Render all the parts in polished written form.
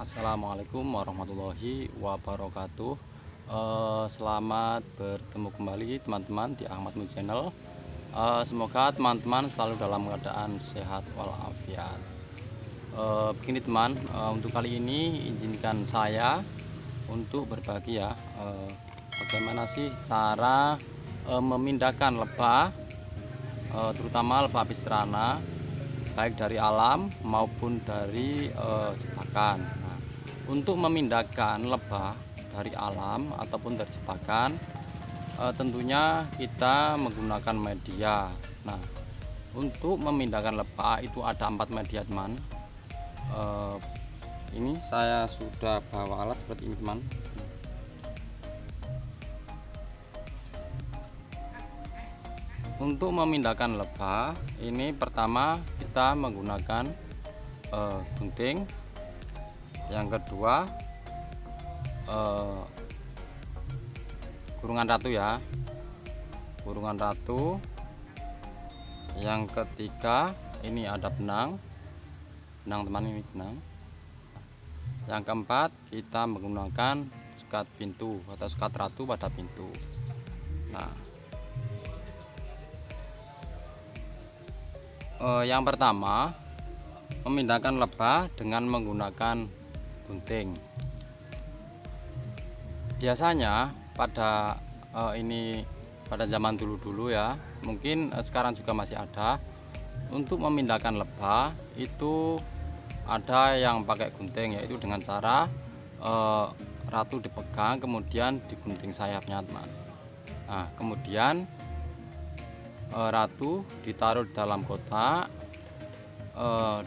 Assalamualaikum warahmatullahi wabarakatuh. Selamat bertemu kembali teman-teman di Ahmad Mu Channel. Semoga teman-teman selalu dalam keadaan sehat walafiat. Begini teman, untuk kali ini izinkan saya untuk berbagi ya, bagaimana sih cara memindahkan lebah, terutama lebah piserana, baik dari alam maupun dari jebakan. Nah, untuk memindahkan lebah dari alam ataupun dari jebakan, tentunya kita menggunakan media. Nah, untuk memindahkan lebah itu ada 4 media teman. Ini saya sudah bawa alat seperti ini teman. Untuk memindahkan lebah ini pertama kita menggunakan gunting, yang kedua kurungan ratu ya, kurungan ratu, yang ketiga ini ada benang teman, ini benang, yang keempat kita menggunakan sekat pintu atau sekat ratu pada pintu. Nah, yang pertama memindahkan lebah dengan menggunakan gunting. Biasanya pada pada zaman dulu ya, mungkin sekarang juga masih ada, untuk memindahkan lebah itu ada yang pakai gunting, yaitu dengan cara ratu dipegang kemudian digunting sayapnya teman. Nah, kemudian ratu ditaruh di dalam kotak,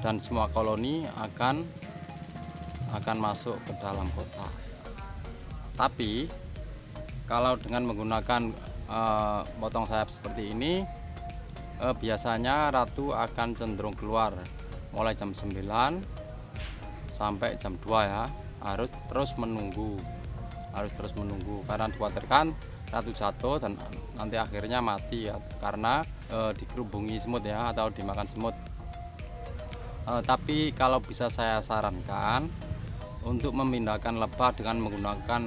dan semua koloni akan masuk ke dalam kotak. Tapi kalau dengan menggunakan potong sayap seperti ini, biasanya ratu akan cenderung keluar mulai jam 9 sampai jam 2 ya. Harus terus menunggu karena dikhawatirkan ratu jatuh dan nanti akhirnya mati ya, karena dikerubungi semut ya, atau dimakan semut. Tapi kalau bisa saya sarankan untuk memindahkan lebah dengan menggunakan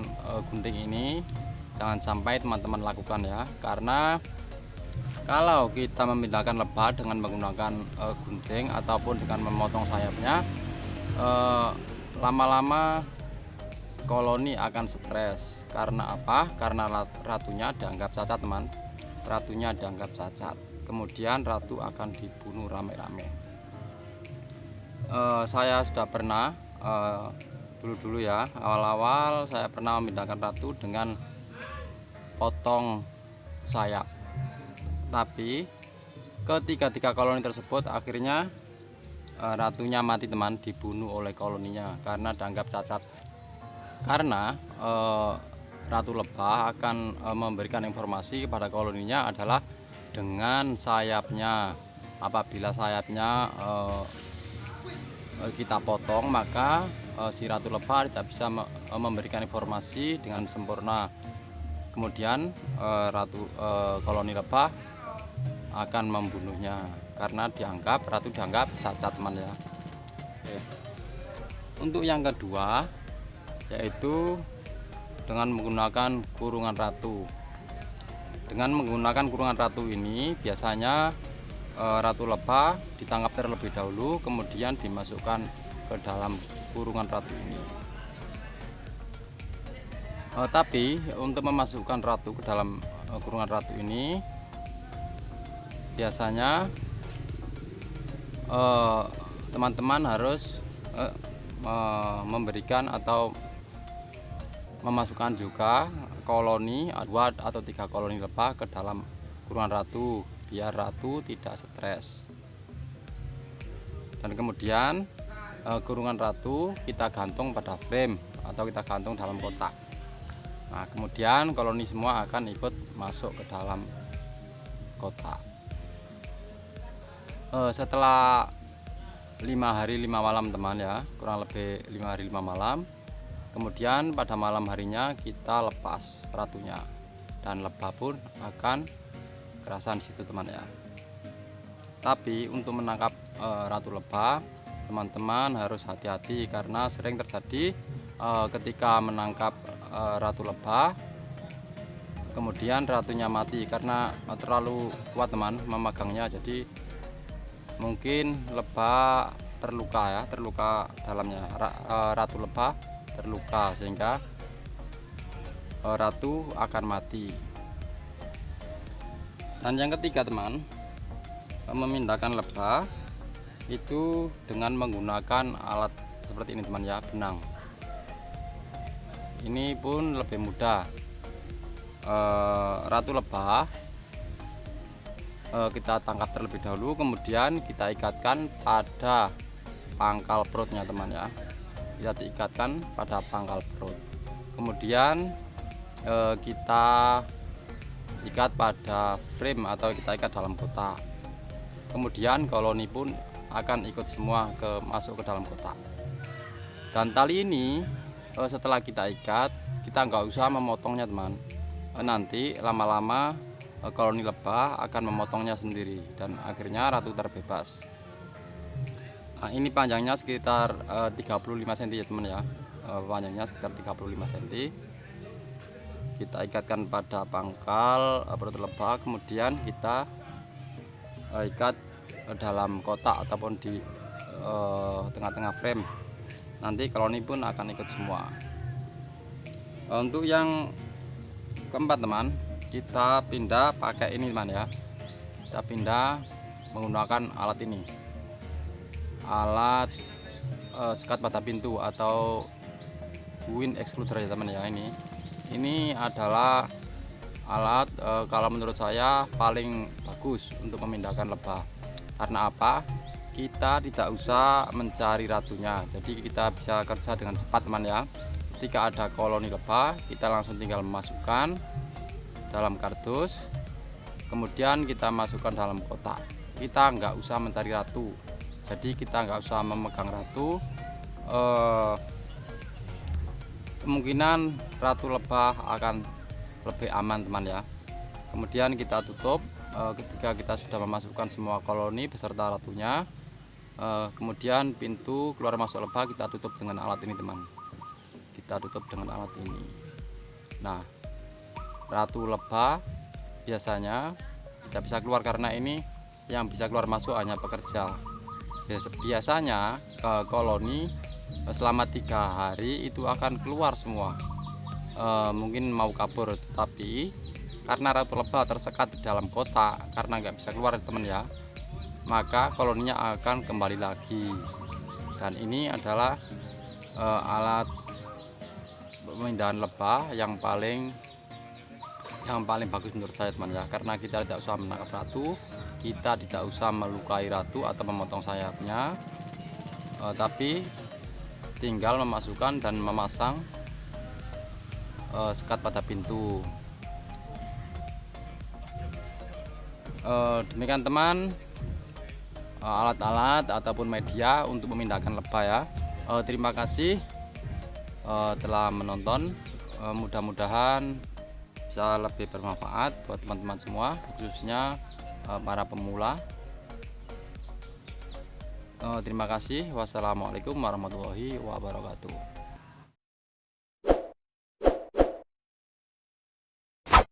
gunting ini, jangan sampai teman-teman lakukan ya, karena kalau kita memindahkan lebah dengan menggunakan gunting ataupun dengan memotong sayapnya, lama-lama koloni akan stres. Karena apa? Karena ratunya dianggap cacat teman, ratunya dianggap cacat, kemudian ratu akan dibunuh rame-rame. Saya sudah pernah dulu ya, awal-awal saya pernah memindahkan ratu dengan potong sayap, tapi ketiga koloni tersebut akhirnya ratunya mati teman, dibunuh oleh koloninya karena dianggap cacat. Karena ratu lebah akan memberikan informasi kepada koloninya adalah dengan sayapnya. Apabila sayapnya kita potong, maka si ratu lebah tidak bisa memberikan informasi dengan sempurna. Kemudian koloni lebah akan membunuhnya karena ratu dianggap cacat teman ya. Oke. Untuk yang kedua yaitu dengan menggunakan kurungan ratu. Dengan menggunakan kurungan ratu ini biasanya ratu lebah ditangkap terlebih dahulu, kemudian dimasukkan ke dalam kurungan ratu ini. Tapi untuk memasukkan ratu ke dalam kurungan ratu ini, biasanya teman-teman harus memberikan atau memasukkan juga koloni 2 atau 3 koloni lebah ke dalam kurungan ratu, biar ratu tidak stres. Dan kemudian kurungan ratu kita gantung pada frame atau kita gantung dalam kotak. Nah, kemudian koloni semua akan ikut masuk ke dalam kotak. Setelah 5 hari 5 malam teman ya, kurang lebih 5 hari 5 malam, kemudian pada malam harinya kita lepas ratunya, dan lebah pun akan kerasan di situ teman ya. Tapi untuk menangkap ratu lebah teman-teman harus hati-hati karena sering terjadi ketika menangkap ratu lebah, kemudian ratunya mati karena terlalu kuat teman memegangnya. Jadi mungkin lebah terluka dalamnya, ratu lebah terluka sehingga ratu akan mati. Dan yang ketiga teman, memindahkan lebah itu dengan menggunakan alat seperti ini teman ya, benang. Ini pun lebih mudah. Ratu lebah kita tangkap terlebih dahulu, kemudian kita ikatkan pada pangkal perutnya teman ya. Kita diikatkan pada pangkal perut, kemudian kita ikat pada frame atau kita ikat dalam kotak. Kemudian koloni pun akan ikut semua masuk ke dalam kotak. Dan tali ini setelah kita ikat, kita nggak usah memotongnya teman. Nanti lama-lama koloni lebah akan memotongnya sendiri dan akhirnya ratu terbebas. Nah, ini panjangnya sekitar 35 cm ya teman ya. Panjangnya sekitar 35 cm. Kita ikatkan pada pangkal perut lebah, kemudian kita ikat dalam kotak ataupun di tengah-tengah frame. Nanti koloni pun akan ikut semua. Untuk yang keempat teman, kita pindah pakai ini teman ya. Kita pindah menggunakan alat ini, alat sekat pada pintu atau wind excluder ya teman ya. Ini adalah alat kalau menurut saya paling bagus untuk memindahkan lebah. Karena apa? Kita tidak usah mencari ratunya, jadi kita bisa kerja dengan cepat teman ya. Ketika ada koloni lebah, kita langsung tinggal memasukkan dalam kardus, kemudian kita masukkan dalam kotak. Kita nggak usah mencari ratu, jadi kita nggak usah memegang ratu. Kemungkinan ratu lebah akan lebih aman teman ya. Kemudian kita tutup ketika kita sudah memasukkan semua koloni beserta ratunya. Kemudian pintu keluar masuk lebah kita tutup dengan alat ini teman. Kita tutup dengan alat ini. Nah, ratu lebah biasanya tidak bisa keluar karena ini yang bisa keluar masuk hanya pekerja. Biasanya koloni selama 3 hari itu akan keluar semua. Mungkin mau kabur, tetapi karena ratu lebah tersekat di dalam kotak karena nggak bisa keluar teman ya, maka koloninya akan kembali lagi. Dan ini adalah alat pemindahan lebah yang paling bagus menurut saya teman ya, karena kita tidak usah menangkap ratu, kita tidak usah melukai ratu atau memotong sayapnya, tapi tinggal memasukkan dan memasang sekat pada pintu. Demikian teman, alat-alat ataupun media untuk memindahkan lebah ya. Terima kasih telah menonton. Mudah-mudahan bisa lebih bermanfaat buat teman-teman semua, khususnya para pemula. Terima kasih. Wassalamualaikum warahmatullahi wabarakatuh.